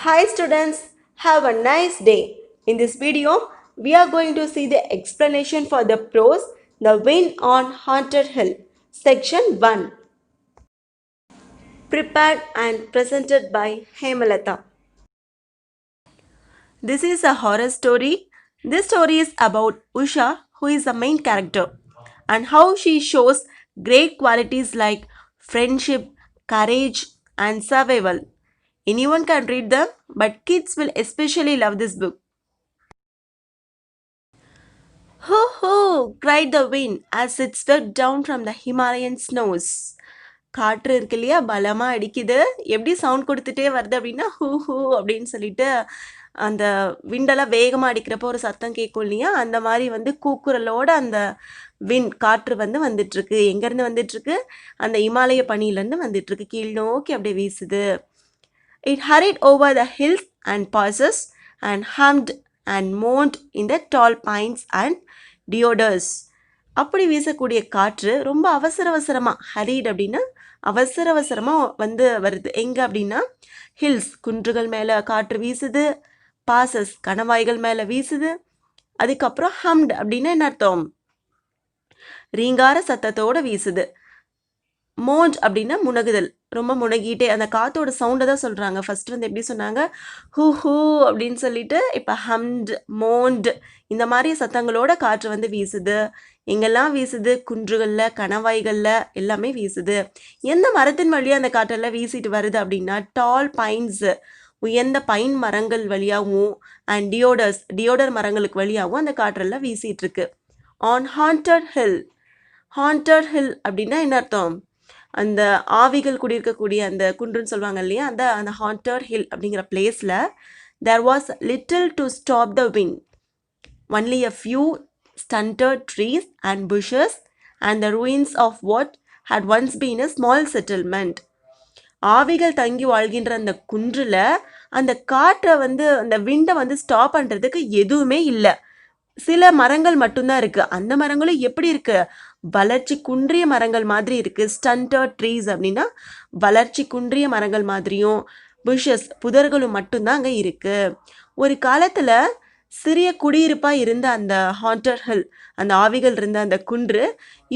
Hi students, have a nice day. In this video, we are going to see the explanation for the prose The Wind on Haunted Hill, section 1, prepared and presented by Hemalata. This is a horror story. This story is about Usha, who is the main character, and how she shows great qualities like friendship, courage, and survival. Anyone can read them, but kids will especially love this book. Hoo hoo! Cried the wind as it swept down from the Himalayan snows. காற்று இருக்கு இல்லையா பலமாக அடிக்குது எப்படி sound கொடுத்துட்டே வருது அப்படின்னா who who அப்படின்னு சொல்லிட்டு அந்த விண்டெல்லாம் வேகமாக அடிக்கிறப்போ ஒரு சத்தம் கேட்கும் இல்லையா அந்த மாதிரி வந்து கூக்குரலோட அந்த காற்று வந்து வந்துட்டுருக்கு எங்கேருந்து வந்துட்டுருக்கு அந்த இமாலய பனியிலேருந்து வந்துட்டுருக்கு கீழ் நோக்கி அப்படியே வீசுது. It hurried over the hills and passes and hummed and moaned in the tall pines and deodars. அப்படி வீசக்கூடிய காற்று ரொம்ப அவசர அவசரமாக ஹரீட் அப்படின்னா அவசர அவசரமாக வந்து வருது. எங்கே அப்படின்னா ஹில்ஸ் குன்றுகள் மேலே காற்று வீசுது, பாசஸ் கணவாய்கள் மேலே வீசுது, அதுக்கப்புறம் ஹம்ட் அப்படின்னா என்ன அர்த்தம், ரீங்கார சத்தத்தோடு வீசுது. மோண்ட் அப்படின்னா முனகுதல், ரொம்ப முனகிட்டே அந்த காற்றோட சவுண்டை தான் சொல்கிறாங்க. ஃபஸ்ட்டு வந்து எப்படி சொன்னாங்க ஹூ ஹூ அப்படின்னு சொல்லிட்டு, இப்போ ஹம்ட் மோண்ட் இந்த மாதிரி சத்தங்களோட காற்று வந்து வீசுது. எங்கெல்லாம் வீசுது, குன்றுகளில் கணவாய்களில் எல்லாமே வீசுது. எந்த மரத்தின் வழியாக அந்த காற்றெல்லாம் வீசிட்டு வருது அப்படின்னா டால் பைன்ஸ் உயர்ந்த பைன் மரங்கள் வழியாகவும் அண்ட் டியோடர் மரங்களுக்கு வழியாகவும் அந்த காற்றெல்லாம் வீசிட்டு இருக்கு. On haunted hill, haunted hill அப்படின்னா என்ன அர்த்தம், அந்த ஆவிகள் குடியிருக்கக்கூடிய அந்த குன்றுன்னு சொல்லுவாங்க இல்லையா, அந்த ஹாண்டட் ஹில் அப்படிங்கிற பிளேஸில் there was little to stop the wind, only a few stunted trees and bushes and the ruins of what had once been a small settlement. ஆவிகள் தங்கி வாழ்கின்ற அந்த குன்றில் அந்த காற்றை வந்து அந்த விண்டை வந்து ஸ்டாப் பண்ணுறதுக்கு எதுவுமே இல்லை, சில மரங்கள் மட்டும்தான் இருக்குது. அந்த மரங்களும் எப்படி இருக்குது, வளர்ச்சி குன்றிய மரங்கள் மாதிரி இருக்குது. ஸ்டண்டட் ட்ரீஸ் அப்படின்னா வளர்ச்சி குன்றிய மரங்கள் மாதிரியும், புஷஸ் புதர்களும் மட்டும்தான் அங்கே இருக்குது. ஒரு காலத்தில் சிறிய குடியிருப்பாக இருந்த அந்த ஹாண்டட் ஹில், அந்த ஆவிகள் இருந்த அந்த குன்று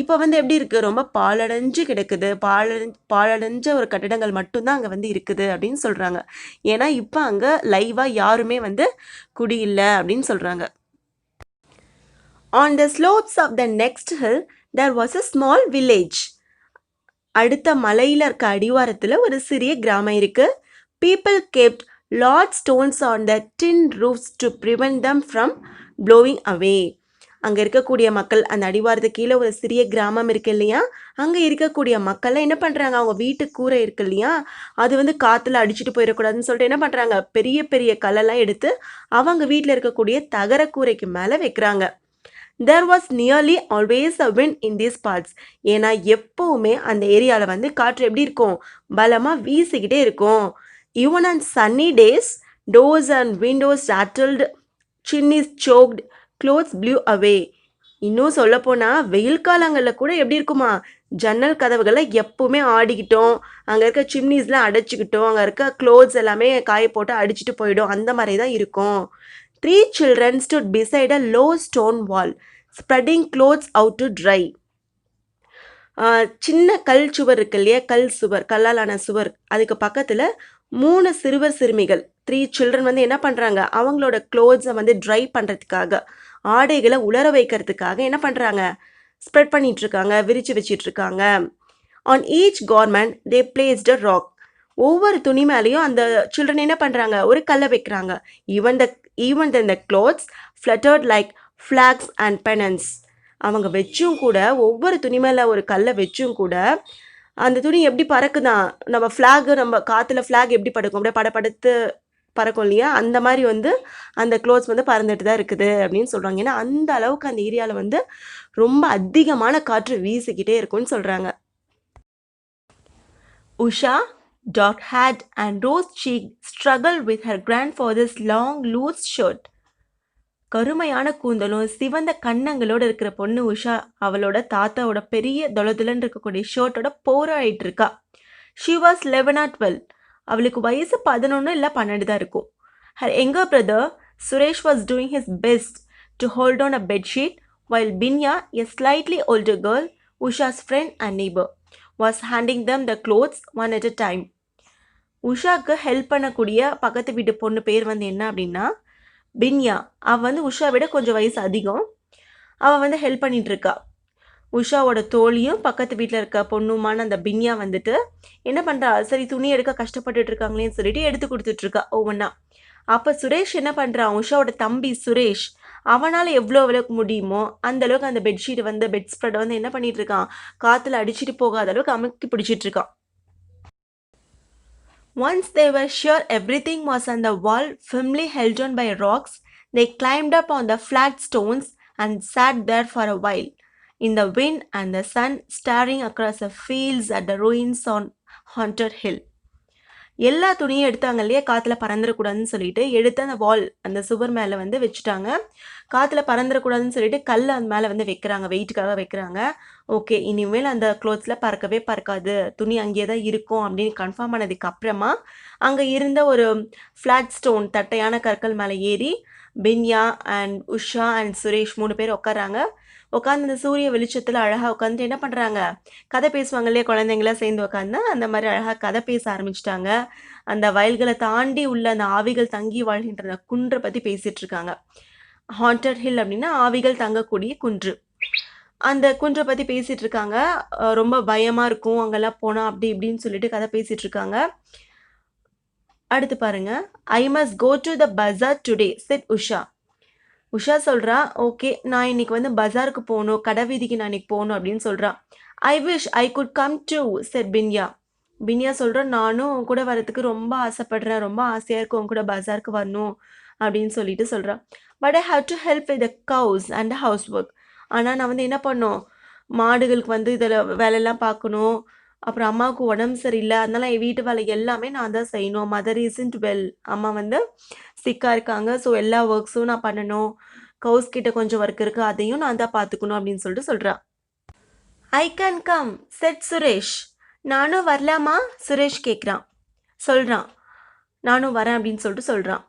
இப்போ வந்து எப்படி இருக்குது, ரொம்ப பாழடைஞ்சு கிடக்குது. பாழடைஞ்ச ஒரு கட்டிடங்கள் மட்டும்தான் அங்கே வந்து இருக்குது அப்படின்னு சொல்கிறாங்க. ஏன்னா இப்போ அங்கே லைவாக யாருமே வந்து குடியில்லை அப்படின்னு சொல்கிறாங்க. On the slopes of the next hill there was a small village. அடுத்த மலையில் இருக்க அடிவாரத்தில் ஒரு சிறிய கிராமம் இருக்கு. People kept large stones on the tin roofs to prevent them from blowing away. அங்கே இருக்கக்கூடிய மக்கள், அந்த அடிவாரத்துக்கு கீழே ஒரு சிறிய கிராமம் இருக்கு இல்லையா, அங்கே இருக்கக்கூடிய மக்கள்லாம் என்ன பண்ணுறாங்க, அவங்க வீட்டு கூரை இருக்கு இல்லையா, அது வந்து காற்றுல அடிச்சுட்டு போயிடக்கூடாதுன்னு சொல்லிட்டு என்ன பண்ணுறாங்க, பெரிய பெரிய கல்லெல்லாம் எடுத்து அவங்க வீட்டில் இருக்கக்கூடிய தகர கூரைக்கு மேலே வைக்கிறாங்க. There was nearly always a wind in these parts. ஏன்னா எப்போவுமே அந்த ஏரியாவில் வந்து காற்று எப்படி இருக்கும், பலமாக வீசிக்கிட்டே இருக்கும். Even on sunny days, doors and windows rattled, chimneys choked, clothes blew away. இன்னும் சொல்லப்போனால் வெயில் காலங்களில் கூட எப்படி இருக்குமா, ஜன்னல் கதவுகளை எப்போவுமே ஆடிக்கிட்டோம், அங்கே இருக்க சிம்னிஸ்லாம் அடைச்சிக்கிட்டோம், அங்கே இருக்க க்ளோத்ஸ் எல்லாமே காய போட்டு அடிச்சுட்டு போயிடும், அந்த மாதிரி தான் இருக்கும். 3 children stood beside a low stone wall, spreading clothes out to dry. சின்ன கல் சுவர் இருக்கு இல்லையா, கல்லாலான சுவர், அதுக்கு பக்கத்தில் 3 சிறுமிகள் 3 children வந்து என்ன பண்ணுறாங்க, அவங்களோட க்ளோத்ஸை வந்து ட்ரை பண்ணுறதுக்காக, ஆடைகளை உலர வைக்கிறதுக்காக என்ன பண்ணுறாங்க, ஸ்ப்ரெட் பண்ணிகிட்ருக்காங்க, விரித்து வச்சிட்ருக்காங்க. On each garment they placed a rock. ஒவ்வொரு துணி மேலேயும் அந்த சில்ட்ரன் என்ன பண்ணுறாங்க, ஒரு கல்லை வைக்கிறாங்க. Even then the clothes fluttered like flags and pennants. அவங்க வச்சும் கூட, ஒவ்வொரு துணி மேலே ஒரு கல்லை வச்சும் கூட அந்த துணி எப்படி பறக்குதான், நம்ம ஃப்ளாகு, நம்ம காற்றுல ஃப்ளாக் எப்படி பறக்கும், அப்படியே படப்படுத்து பறக்கும் இல்லையா, அந்த மாதிரி வந்து அந்த க்ளோத்ஸ் வந்து பறந்துட்டு தான் இருக்குது அப்படின்னு சொல்கிறாங்க. ஏன்னா அந்த அளவுக்கு அந்த ஏரியாவில் வந்து ரொம்ப அதிகமான காற்று வீசிக்கிட்டே இருக்கும்னு சொல்கிறாங்க. Usha, dark-haired and rose-cheeked, struggled with her grandfather's long, loose shirt. கருமையான கூந்தலும் சிவந்த கண்ணங்களோடு இருக்கிற பொண்ணு உஷா அவளோட தாத்தாவோட பெரிய தொலைதுலன்னு இருக்கக்கூடிய ஷர்ட்டோட போராடிட்டு இருக்கா. She was 11 or 12. அவளுக்கு வயசு 11 இல்லை 12 தான் இருக்கும். Her younger brother Suresh was doing his best to hold on a bedsheet while Binya, a slightly older girl, Usha's friend and neighbor, was handing them the clothes one at a time. உஷாக்கு help பண்ணக்கூடிய பக்கத்து வீட்டு பொண்ணு பேர் வந்து என்ன அப்படின்னா பின்யா. அவள் வந்து உஷா விட கொஞ்சம் வயசு அதிகம். அவள் வந்து ஹெல்ப் பண்ணிட்டு இருக்கா. உஷாவோட தோழியும் பக்கத்து வீட்டில் இருக்க பொண்ணுமான அந்த பின்யா வந்துட்டு என்ன பண்ணுறா, சரி துணி எடுக்க கஷ்டப்பட்டுட்டு இருக்காங்களேன்னு சொல்லிட்டு எடுத்து கொடுத்துட்ருக்கா ஒவ்வொன்றா. அப்போ சுரேஷ் என்ன பண்ணுறான், உஷாவோட தம்பி சுரேஷ் அவனால் எவ்வளோ அளவுக்கு முடியுமோ அந்த அளவுக்கு அந்த பெட்ஷீட் வந்து பெட் ஸ்ப்ரெட் வந்து என்ன பண்ணிட்டு இருக்கான், காற்றுல அடிச்சுட்டு போகாத அளவுக்கு அமுக்கி பிடிச்சிட்டு இருக்கான். Once they were sure everything was on the wall firmly held on by rocks, they climbed up on the flat stones and sat there for a while, in the wind and the sun, staring across the fields at the ruins on Haunted Hill. எல்லா துணியும் எடுத்தாங்க இல்லையா, காற்றுல பறந்துடக்கூடாதுன்னு சொல்லிட்டு எடுத்து அந்த வால் அந்த சுவர் மேலே வந்து வச்சுட்டாங்க. காற்றுல பறந்துடக்கூடாதுன்னு சொல்லிட்டு கல் அந்த மேலே வந்து வைக்கிறாங்க, வெயிட்டுக்காக வைக்கிறாங்க. ஓகே, இனிமேல் அந்த க்ளோத்ஸில் பறக்கவே பறக்காது, துணி அங்கேயே தான் இருக்கும் அப்படின்னு கன்ஃபார்ம் ஆனதுக்கு அப்புறமா அங்கே இருந்த ஒரு ஃப்ளாட் ஸ்டோன் தட்டையான கற்கள் மேலே ஏறி பின்யா அண்ட் உஷா அண்ட் சுரேஷ் 3 பேர் உட்காராங்க. உட்காந்து அந்த சூரிய வெளிச்சத்தில் அழகாக உட்காந்து என்ன பண்ணுறாங்க, கதை பேசுவாங்க இல்லையா, குழந்தைங்களாம் சேர்ந்து உட்காந்து அந்த மாதிரி அழகாக கதை பேச ஆரம்பிச்சிட்டாங்க. அந்த வயல்களை தாண்டி உள்ள அந்த ஆவிகள் தங்கி வாழ்கின்ற அந்த குன்றை பற்றி பேசிகிட்டு இருக்காங்க. ஹாண்டட் ஹில் அப்படின்னா ஆவிகள் தங்கக்கூடிய குன்று. அந்த குன்றை பற்றி பேசிகிட்டு இருக்காங்க. ரொம்ப பயமாக இருக்கும் அங்கெல்லாம் போனால் அப்படி இப்படின்னு சொல்லிட்டு கதை பேசிகிட்டு இருக்காங்க. அடுத்து பாருங்க, I must go to the bazaar today said Usha. Usha சொல்கிறா, ஓகே நான் இன்னைக்கு வந்து பஜாருக்கு போகணும், கடை வீதிக்கு நான் இன்னைக்கு போகணும் அப்படின்னு சொல்கிறான். I wish I could come to said Binya. Binya சொல்கிற, நானும் உன் கூட வரத்துக்கு ரொம்ப ஆசைப்படுறேன், ரொம்ப ஆசையாக இருக்கும் உன் கூட பஜாருக்கு வரணும் அப்படின்னு சொல்லிட்டு சொல்கிறான். But I have to help with the கவுஸ் and house work. ஆனால் நான் வந்து என்ன பண்ணணும், மாடுகளுக்கு வந்து இதில் வேலையெல்லாம் பார்க்கணும், அப்புறம் அம்மாவுக்கு உடம்பு சரியில்லை, அதனால என் வீட்டு வேலை எல்லாமே நான் தான் செய்யணும். மதர் இஸ்ன்ட் வெல், அம்மா வந்து சிக்காக இருக்காங்க, ஸோ எல்லா ஒர்க்ஸும் நான் பண்ணணும். கவுஸ் கிட்ட கொஞ்சம் ஒர்க் இருக்குது, அதையும் நான் தான் பார்த்துக்கணும் அப்படின்னு சொல்லிட்டு சொல்கிறான். I can come set Suresh. நானும் வரலாமா சுரேஷ் கேட்குறான். சொல்கிறான், நானும் வரேன் அப்படின்னு சொல்லிட்டு சொல்கிறான்.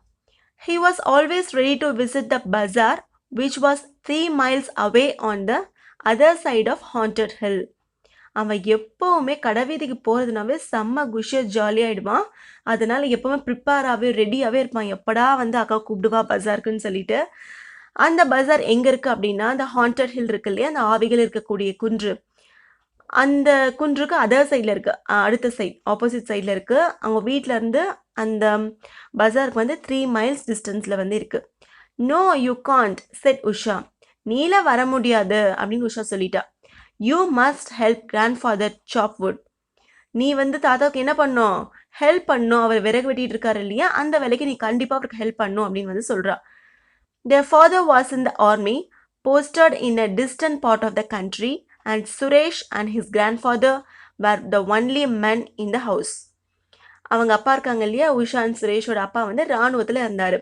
He was always ready to visit the bazaar which was 3 miles away on the other side of Haunted Hill. அவன் எப்போவுமே கடைவீதிக்கு போகிறதுனாவே செம்ம குஷியாக ஜாலியாகிடுவான். அதனால் எப்போவுமே ப்ரிப்பேராகவே ரெடியாகவே இருப்பான், எப்படா வந்து அக்கா கூப்பிடுவா பஜாருக்குன்னு சொல்லிட்டு. அந்த பஜார் எங்கே இருக்குது அப்படின்னா, அந்த ஹாண்டட் ஹில் இருக்கு இல்லையா, அந்த ஆவிகள் இருக்கக்கூடிய குன்று, அந்த குன்றுக்கு அதர் சைடில் இருக்குது, அடுத்த சைட் ஆப்போசிட் சைடில் இருக்குது. அவங்க வீட்டிலேருந்து அந்த பஜாருக்கு வந்து 3 miles டிஸ்டன்ஸில் வந்து இருக்குது. No you can't said Usha. நீல வர முடியாது அப்படின்னு உஷா சொல்லிட்டா. You must help grandfather chop wood. நீ வந்து தாத்தாவுக்கு என்ன பண்ணும், ஹெல்ப் பண்ணும், அவர் விறகு வெட்டிட்டு இருக்காரு இல்லையா, அந்த வேலைக்கு நீ கண்டிப்பாக அவருக்கு ஹெல்ப் பண்ணும் அப்படின்னு வந்து சொல்கிறா. Their father was in the army, posted in a distant part of the country, and Suresh and his grandfather were the only men in the house. அவங்க அப்பா இருக்காங்க இல்லையா, உஷா அண்ட் சுரேஷோட அப்பா வந்து இராணுவத்தில் இருந்தார்.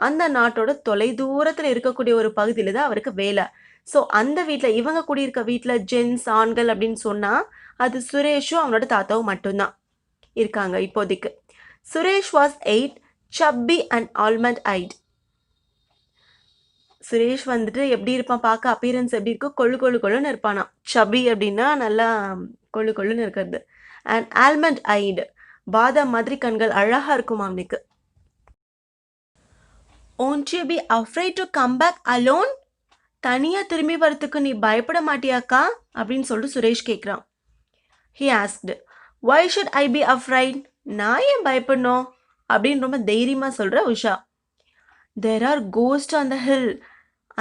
அந்த நாட்டோட தொலை தூரத்தில் இருக்கக்கூடிய ஒரு பகுதியில் தான் அவருக்கு வேலை. ஸோ அந்த வீட்டில் இவங்க குடியிருக்க வீட்டில் ஜென்ஸ் ஆண்கள் அப்படின்னு சொன்னால் அது சுரேஷும் அவனோட தாத்தாவும் மட்டும்தான் இருக்காங்க இப்போதைக்கு. Suresh was 8, chubby and almond eyed. Suresh வந்துட்டு எப்படி இருப்பான், பார்க்க அப்பியரன்ஸ் எப்படி இருக்கும், கொள்ளுன்னு இருப்பானா. சபி அப்படின்னா நல்லா கொள்ளுன்னு இருக்கிறது. அண்ட் ஆல்மண்ட் ஐடு, பாதாம் மாதிரி கண்கள், அழகாக இருக்குமா அவனுக்கு. Won't you be afraid to come back alone? தனியாக திரும்பி வரத்துக்கு நீ பயப்பட மாட்டியாக்கா அப்படின்னு சொல்லிட்டு சுரேஷ் கேட்குறான். He asked, why should I be afraid? நான் ஏன் பயப்படணும் அப்படின்னு ரொம்ப தைரியமாக சொல்கிற Usha. There are ghosts on the hill.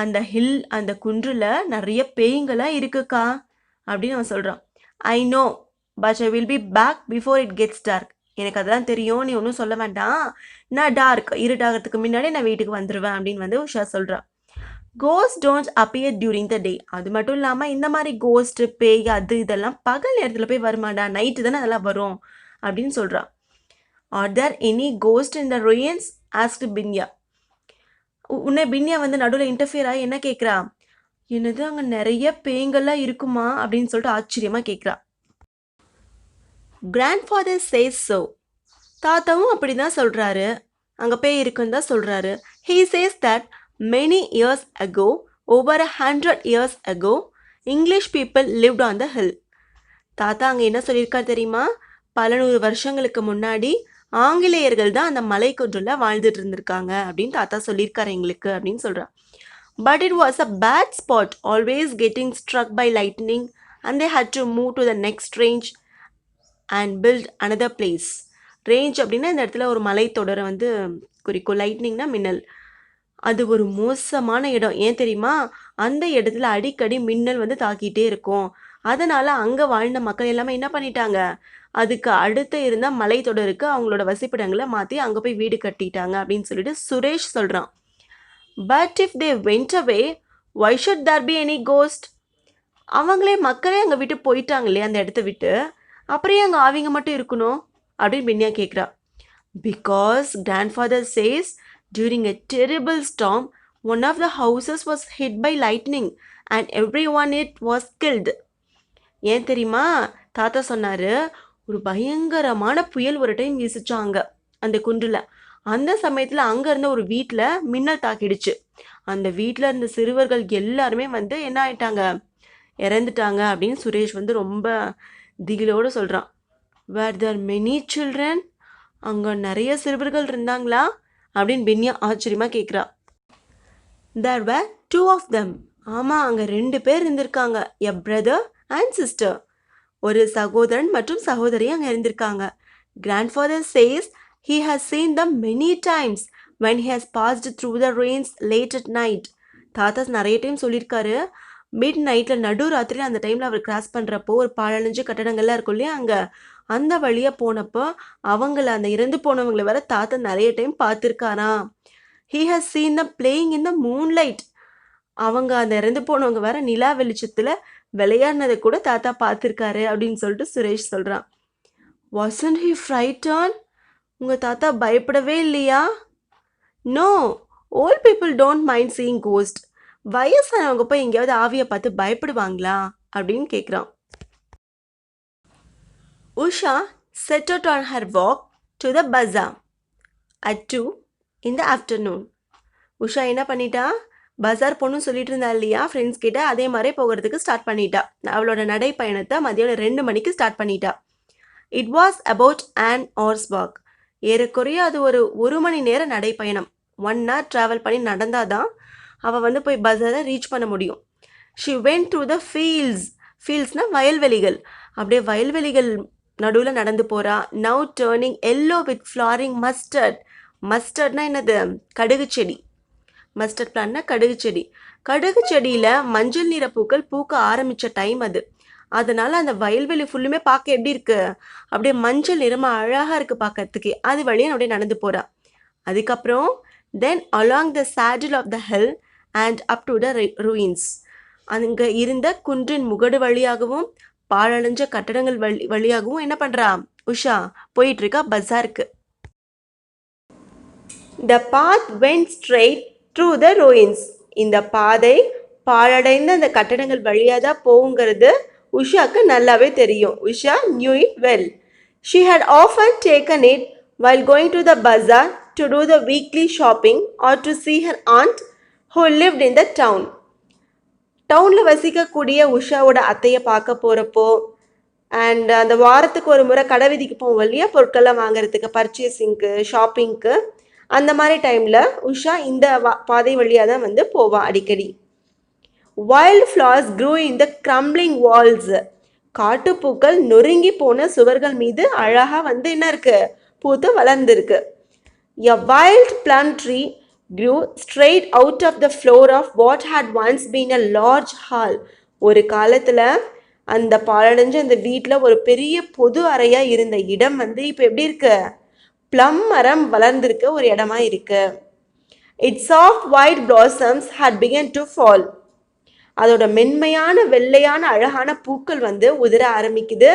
அந்த ஹில், அந்த குன்றில் நிறைய பேய்ங்களாம் இருக்குக்கா அப்படின்னு அவன் சொல்கிறான். I know, but I will be back before it gets dark. எனக்கு அதெல்லாம் தெரியும், நீ ஒன்றும் சொல்ல வேண்டாம், நான் இருட்டாகிறதுக்கு முன்னாடி நான் வீட்டுக்கு வந்துடுவேன் அப்படின்னு வந்து உஷா சொல்கிறான். Ghost don't appear during the day. அது மட்டும் இல்லாமல் இந்த மாதிரி கோஸ்ட்டு பேய் அது இதெல்லாம் பகல் நேரத்தில் போய் வருமாடா, நைட்டு தானே அதெல்லாம் வரும் அப்படின்னு சொல்கிறான். Are there any ghost in the ruins? Asked Binya. உன்னை பின்யா வந்து நடுவில் இன்டர்ஃபியர் ஆகி என்ன கேட்குறா, என்னது அங்கே நிறைய பேய்கள்லாம் இருக்குமா அப்படின்னு சொல்லிட்டு ஆச்சரியமாக கேட்குறா. Grandfather says so. தாத்தாவும் அப்படி தான் சொல்கிறாரு, அங்கே பேய் இருக்குன்னு தான் சொல்கிறாரு. He says that many years ago, over 100 years ago, English people lived on the hill. தாத்தா அங்கே என்ன சொல்லியிருக்கார் தெரியுமா? பல நூறு வருஷங்களுக்கு முன்னாடி ஆங்கிலேயர்கள் தான் அந்த மலை குன்றுல வாழ்ந்துட்டு இருந்திருக்காங்க அப்படின்னு தாத்தா சொல்லியிருக்காரு எங்களுக்கு அப்படின்னு சொல்கிறான். But it was a bad spot, always getting struck by lightning, and they had to move to the next range and build another place. Range அப்படின்னா இந்த இடத்துல ஒரு மலைத்தொடரை வந்து குறிக்கும். லைட்னிங்னா மின்னல். அது ஒரு மோசமான இடம். ஏன் தெரியுமா? அந்த இடத்துல அடிக்கடி மின்னல் வந்து தாக்கிட்டே இருக்கும். அதனால் அங்கே வாழ்ந்த மக்கள் எல்லாமே என்ன பண்ணிட்டாங்க, அதுக்கு அடுத்து இருந்த மலைத்தொடருக்கு அவங்களோட வசிப்பிடங்களை மாற்றி அங்கே போய் வீடு கட்டிட்டாங்க அப்படின்னு சொல்லிட்டு சுரேஷ் சொல்கிறான். But if they went away, why should there be any ghost? மக்களே அங்கே விட்டு போயிட்டாங்களே அந்த இடத்த விட்டு, அப்புறம் அங்கே ஆவிங்க மட்டும் இருக்கணும் அப்படின்னு பின்னியா கேட்குறா. Because grandfather says during a terrible storm, one of the houses was hit by lightning and everyone it was killed. ஏன் தெரியுமா? தாத்தா சொன்னார், ஒரு பயங்கரமான புயல் ஒரு டைம் வீசிச்சாங்க அந்த குன்றில். அந்த சமயத்தில் அங்கே இருந்த ஒரு வீட்டில் மின்னல் தாக்கிடுச்சு. அந்த வீட்டில் இருந்த சிறுவர்கள் எல்லாருமே வந்து என்ன ஆயிட்டாங்க, இறந்துட்டாங்க அப்படின்னு சுரேஷ் வந்து ரொம்ப திகிலோடு சொல்கிறான். வேர் தேர் மெனி சில்ட்ரன்? அங்கே நிறைய சிறுவர்கள் இருந்தாங்களா அப்படின்னு பின்னியா ஆச்சரியமாக கேட்குறா. தேர் வேர் 2 of them. ஆமாம், அங்கே 2 பேர் இருந்திருக்காங்க. எ பிரதர் அண்ட் சிஸ்டர். ஒரு சகோதரன் மற்றும் சகோதரி அங்கே இருந்திருக்காங்க. Grandfather says he has seen them many times when he has passed through the rains late at night. தாத்தா நிறைய டைம் சொல்லியிருக்காரு, மிட் நைட்டில் நடுராத்திரியில் அந்த டைமில் அவர் கிராஸ் பண்ணுறப்போ ஒரு பாழடைஞ்ச கட்டடங்கள்லாம் இருக்கும் இல்லையா, அங்கே அந்த வழியாக போனப்போ அவங்கள அந்த இறந்து போனவங்களை வர தாத்தா நிறைய time பார்த்துருக்காராம். He has seen them playing in the moonlight. அவங்க அந்த இறந்து போனவங்க வர நிலா வெளிச்சத்தில் விளையாடினதை கூட தாத்தா பார்த்துருக்காரு அப்படின்னு சொல்லிட்டு சுரேஷ் சொல்கிறான். Wasn't he frightened? உங்கள் தாத்தா பயப்படவே இல்லையா? No, old people don't mind seeing ghost. வயசானவங்க போய் எங்கேயாவது ஆவியை பார்த்து பயப்படுவாங்களா அப்படின்னு கேட்குறான். Usha set out on her walk to the bazaar at 2 in the afternoon. Usha என்ன பண்ணிட்டா, பஜார் போகணும்னு சொல்லிட்டு இருந்தா இல்லையா ஃப்ரெண்ட்ஸ் கிட்ட, அதே மாதிரி போகிறதுக்கு ஸ்டார்ட் பண்ணிட்டா. அவளோட நடைப்பயணத்தை மதியானம் 2 மணிக்கு ஸ்டார்ட் பண்ணிட்டா. It was about an hour's walk. ஏறக்குறைய அது ஒரு மணி நேர நடைப்பயணம். 1 hour ட்ராவல் பண்ணி நடந்தாதான் அவள் வந்து போய் பஜாரை ரீச் பண்ண முடியும். ஷி வென்ட் த்ரூ த ஃபீல்ட்ஸ்னால் வயல்வெளிகள். அப்படியே வயல்வெளிகள் நடுவில் நடந்து போகிறா. Now turning yellow with flowering mustard. மஸ்டர்ட்னா என்னது? கடுகு செடி. மஸ்டர்ட் பிளான்ட்னா கடுகு செடி. கடுகு செடியில் மஞ்சள் நிற பூக்கள் பூக்க ஆரம்பித்த டைம் அது. அதனால் அந்த வயல்வெளி ஃபுல்லுமே பார்க்க எப்படி இருக்குது, அப்படியே மஞ்சள் நிறமாக அழகாக இருக்குது பார்க்கறதுக்கு. அது வழியாக அப்படியே நடந்து போகிறா. அதுக்கப்புறம் then along the saddle of the hill and up to the ruins. அங்கே இருந்த குன்றின் முகடு வழியாகவும் பாழடைஞ்ச கட்டடங்கள் வழியாகவும் என்ன பண்ணுறா உஷா போயிட்டுருக்கா பஜாருக்கு. The path went straight through the ruins. இந்த பாதை பாழடைந்த அந்த கட்டடங்கள் வழியாக தான் போகுங்கிறது உஷாக்கு நல்லாவே தெரியும். Usha knew it well. She had often taken it while going to the bazaar to do the weekly shopping or to see her aunt who lived in the town. டவுனில் வசிக்கக்கூடிய உஷாவோட அத்தையை பார்க்க போகிறப்போ அண்ட் அந்த வாரத்துக்கு ஒரு முறை கடை வீதிக்கு போவோம் இல்லையா பொருட்கள்லாம் வாங்குறதுக்கு, பர்ச்சேசிங்க்கு, ஷாப்பிங்க்கு, அந்த மாதிரி டைமில் உஷா இந்த பாதை வழியாக தான் வந்து போவாள் அடிக்கடி. வைல்ட் ஃப்ளவர்ஸ் க்ரூ இன் த க்ரம்பிளிங் வால்ஸ். காட்டுப்பூக்கள் நொறுங்கி போன சுவர்கள் மீது அழகாக வந்து என்ன இருக்குது, பூத்து வளர்ந்துருக்கு. எ wild plum tree grew straight out of the floor of what had once been a large hall. ஒரு காலத்தில் அந்த பாழடைஞ்ச அந்த வீட்டில் ஒரு பெரிய பொது அறையாக இருந்த இடம் வந்து இப்போ எப்படி இருக்கு, ப்ளம் மரம் வளர்ந்துருக்க ஒரு இடமா இருக்கு. It's soft white blossoms had begun to fall. அதோட மென்மையான வெள்ளையான அழகான பூக்கள் வந்து உதிர ஆரம்பிக்குது.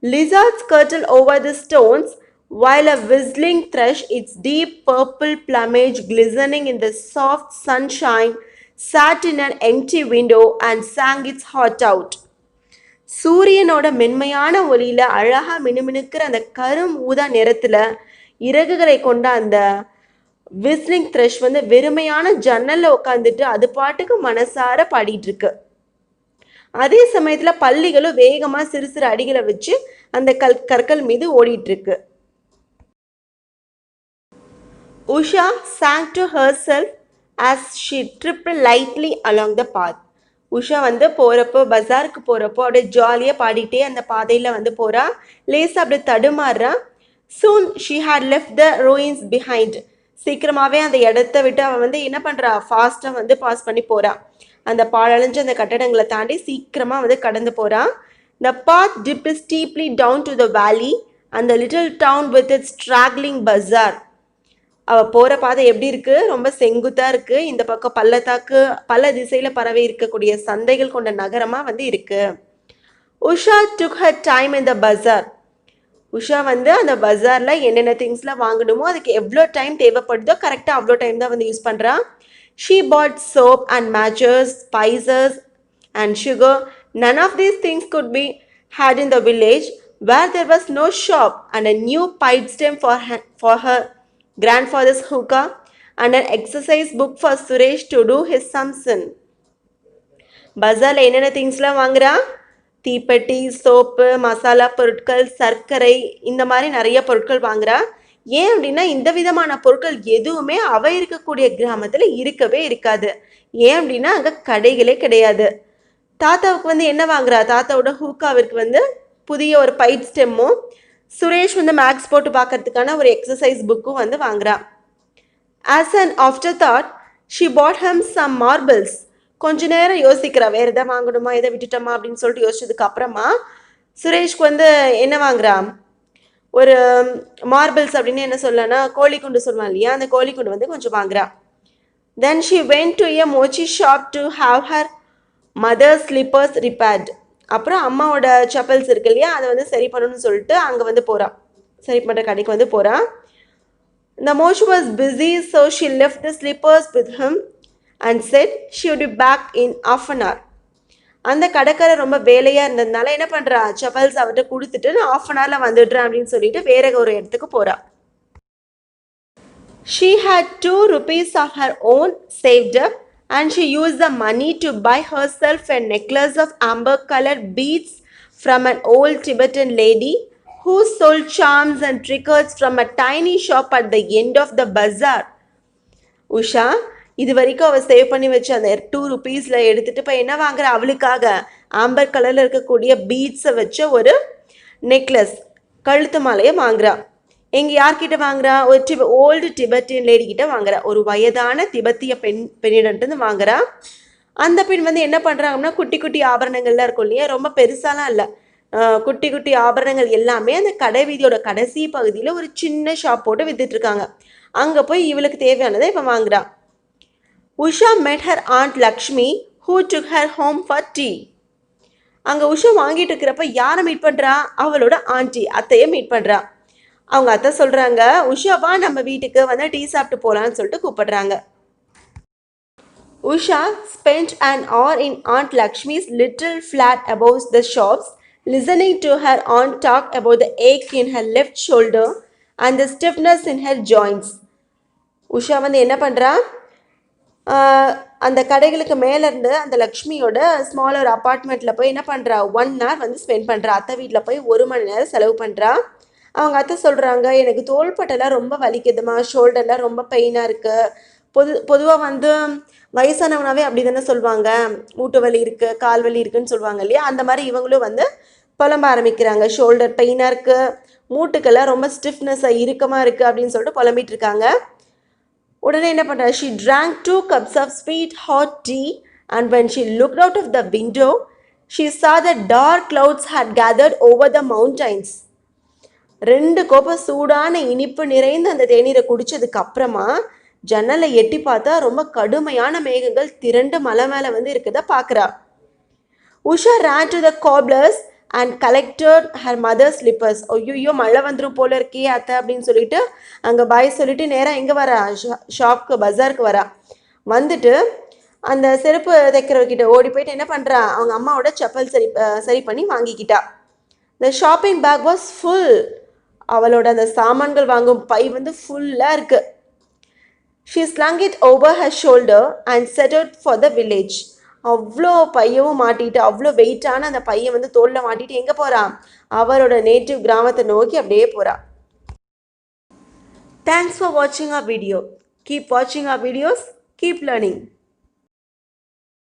Lizards scuttle over the stones while a whistling thrush, its deep purple plumage glistening in the soft sunshine, sat in an empty window and sang its heart out. சூரியனோட மென்மையான ஒளியில் அழகாக மினுமினுக்கிற அந்த கரும் ஊதா நிறத்தில் இறகுகளை கொண்ட அந்த விஸ்லிங் த்ரஷ் வந்து வெறுமையான ஜன்னல்ல உட்காந்துட்டு அது பாட்டுக்கு மனசார பாடிட்டு இருக்கு. அதே சமயத்துல பல்லிகளும் வேகமா சிறு சிறு அடிகளை வச்சு அந்த கற்கள் மீது ஓடிட்டு இருக்கு. Usha sang to herself as she tripped lightly along the path. Usha வந்து போறப்போ பஜாருக்கு போறப்போ அப்படியே ஜாலியா பாடிட்டே அந்த பாதையில வந்து போறா. லேசா அப்படியே தடுமாறுறா. Soon she had left the ruins behind. சீக்கிரமாவே அந்த இடத்த விட்டு அவன் வந்து என்ன பண்றா, ஃபாஸ்டா வந்து பாஸ் பண்ணி போறா. அந்த பாழடைஞ்ச அந்த கட்டடங்களை தாண்டி சீக்கிரமா வந்து கடந்து போறா. The path dipped steeply down to the valley and the little town with its straggling bazaar. அவ போற பாதை எப்படி இருக்கு, ரொம்ப செங்குத்தா இருக்கு. இந்த பக்கம் பள்ளத்தாக்கு, பல திசையில பரவி இருக்கக்கூடிய சந்தைகள் கொண்ட நகரமா வந்து இருக்கு. Usha took her time in the bazaar. Usha வந்து அந்த பஜார்ல என்னென்ன திங்ஸ்லாம் வாங்கணுமோ அதுக்கு எவ்வளோ டைம் தேவைப்படுதோ கரெக்டாக அவ்வளோ டைம் தான் வந்து யூஸ் பண்ணுறா. She bought soap and matches, spices and sugar. None of these things could be had in the village where there was no shop, and a new pipe stem for her grandfather's hookah and an exercise book for Suresh to do his sums in. பஜாரில் என்னென்ன திங்ஸ்லாம் வாங்குறா, தீப்பெட்டி, soap, masala பொருட்கள், சர்க்கரை, இந்த மாதிரி நிறைய பொருட்கள் வாங்குறா. ஏன் அப்படின்னா இந்த விதமான பொருட்கள் எதுவுமே அவ இருக்கக்கூடிய கிராமத்தில் இருக்கவே இருக்காது. ஏன் அப்படின்னா அங்கே கடைகளே கிடையாது. தாத்தாவுக்கு வந்து என்ன வாங்குறா, தாத்தாவோட ஹூக்காவிற்கு வந்து புதிய ஒரு பைப் ஸ்டெம்மும், சுரேஷ் வந்து மேக்ஸ் போட்டு பார்க்கறதுக்கான ஒரு எக்ஸசைஸ் புக்கும் வந்து வாங்குறா. As an afterthought she bought him some marbles. கொஞ்ச நேரம் யோசிக்கிறா, வேறு எதை வாங்கணுமா, எதை விட்டுட்டோமா அப்படின்னு சொல்லிட்டு யோசிச்சதுக்கு அப்புறமா சுரேஷ்க்கு வந்து என்ன வாங்குறா, ஒரு மார்பிள்ஸ் அப்படின்னு என்ன சொல்லனா, கோழிக்குண்டு சொல்லுவான் இல்லையா, அந்த கோழிக்குண்டு வந்து கொஞ்சம் வாங்குறா. Then she went to a mochi shop to have her mother slippers repaired. அப்புறம் அம்மாவோட செப்பல்ஸ் இருக்கு இல்லையா, அதை வந்து சரி பண்ணணும்னு சொல்லிட்டு அங்கே வந்து போகிறா, சரி பண்ணுற கடைக்கு வந்து போகிறா. The mochi was busy, so she left the slippers with him and said she would be back in half an hour. அந்த கடைக்காரர் ரொம்ப வேலையாக இருந்ததுனால என்ன பண்ணுறா, செப்பல்ஸ் அவர்கிட்ட கொடுத்துட்டு நான் half an hourல வந்துடுறேன் அப்படின்னு சொல்லிட்டு வேற ஒரு இடத்துக்கு போகிறா. She had 2 rupees of her own saved up and she used the money to buy herself a necklace of amber-colored beads from an old Tibetan lady who sold charms and trinkets from a tiny shop at the end of the bazaar. Usha இது வரைக்கும் அவள் save பண்ணி வச்சு அந்த 2 rupeesல எடுத்துகிட்டு போய் என்ன வாங்குற, அவளுக்காக ஆம்பர் கலரில் இருக்கக்கூடிய பீட்ஸை வச்ச ஒரு நெக்லஸ், கழுத்து மாலையை வாங்குறா. எங்கே யார்கிட்ட வாங்குறா, ஒரு ஓல்டு டிபெட்டியன் லேடி கிட்ட வாங்குறா, ஒரு வயதான திபெத்திய பெண்ணிடந்து வாங்குறா. அந்த பெண் வந்து என்ன பண்ணுறாங்கன்னா, குட்டி குட்டி ஆபரணங்கள்லாம் இருக்கும் இல்லையா, ரொம்ப பெருசாலாம் இல்லை, குட்டி குட்டி ஆபரணங்கள் எல்லாமே அந்த கடை வீதியோட கடைசி பகுதியில் ஒரு சின்ன ஷாப் போட்டு வித்துட்ருக்காங்க. அங்கே போய் இவளுக்கு தேவையானதை இப்போ வாங்குறா. Usha met her aunt Lakshmi who took her home for tea. அங்கே உஷா வாங்கிட்டு இருக்கிறப்ப யாரை மீட் பண்ணுறா, அவளோட ஆண்டி அத்தையை மீட் பண்ணுறா. அவங்க அத்தை சொல்கிறாங்க, உஷாவா நம்ம வீட்டுக்கு வந்து டீ சாப்பிட்டு போகலான்னு சொல்லிட்டு கூப்பிடுறாங்க. Usha spent an hour in Aunt Lakshmi's little flat above the shops, listening to her aunt talk about the ache in her left shoulder and the stiffness in her joints. Usha வந்து என்ன பண்ணுறா, அந்த கடைகளுக்கு மேலேருந்து அந்த லக்ஷ்மியோட ஸ்மாலர் அப்பார்ட்மெண்ட்டில் போய் என்ன பண்ணுறா, 1 hour வந்து ஸ்பெண்ட் பண்ணுறா. அத்தை வீட்டில் போய் 1 மணி நேரம் செலவு பண்ணுறா. அவங்க அத்தை சொல்கிறாங்க, எனக்கு தோள்பட்டெல்லாம் ரொம்ப வலிக்குதுமா, ஷோல்டர்லாம் ரொம்ப பெயினாக இருக்குது. பொதுவாக வந்து வயசானவனாவே அப்படி தானே சொல்லுவாங்க, மூட்டு வலி இருக்குது, கால் வலி இருக்குதுன்னு சொல்லுவாங்க இல்லையா, அந்த மாதிரி இவங்களும் வந்து புலம்ப ஆரம்பிக்கிறாங்க. ஷோல்டர் பெயினாக இருக்குது, மூட்டுக்கெல்லாம் ரொம்ப ஸ்டிஃப்னஸாக இறுக்கமாக இருக்குது அப்படின்னு சொல்லிட்டு புலம்பிட்டு இருக்காங்க. உடனே என்ன பண்ணுறா, she drank 2 cups of sweet hot tea and when she looked out of the window she saw that dark clouds had gathered over the mountains. 2 கோப்பை சூடான இனிப்பு நிறைந்த அந்த தேநீரை குடிச்சதுக்கு அப்புறமா ஜன்னலை எட்டி பார்த்தா ரொம்ப கடுமையான மேகங்கள் திரண்டு மலை மேலே வந்து இருக்குத பார்க்குறா. Usha ran to the cobblers and collected her mother's slippers. ஐயோ மழை வந்துடும் போல இருக்கே அத்தை அப்படின்னு சொல்லிட்டு அங்கே பாய் சொல்லிட்டு நேராக எங்கே வரா, ஷாப்க்கு பஜாருக்கு வரா. வந்துட்டு அந்த செருப்பு தைக்கிறவர்கிட்ட ஓடி போயிட்டு என்ன பண்ணுறா, அவங்க அம்மாவோட செப்பல் சரி பண்ணி வாங்கிக்கிட்டா. The shopping bag was full. அவளோட அந்த சாமான்கள் வாங்கும் பை வந்து ஃபுல்லாக இருக்குது. She slung it over her shoulder and set out for the village. அவ்வளோ பையவும் மாட்டிட்டு அவ்வளோ வெயிட்டான அந்த பையை வந்து தோளில் மாட்டிட்டு எங்கே போகிறா? அவரோட நேட்டிவ் கிராமத்தை நோக்கி அப்படியே போகிறா. Thanks for watching our video. Keep watching our videos. Keep learning.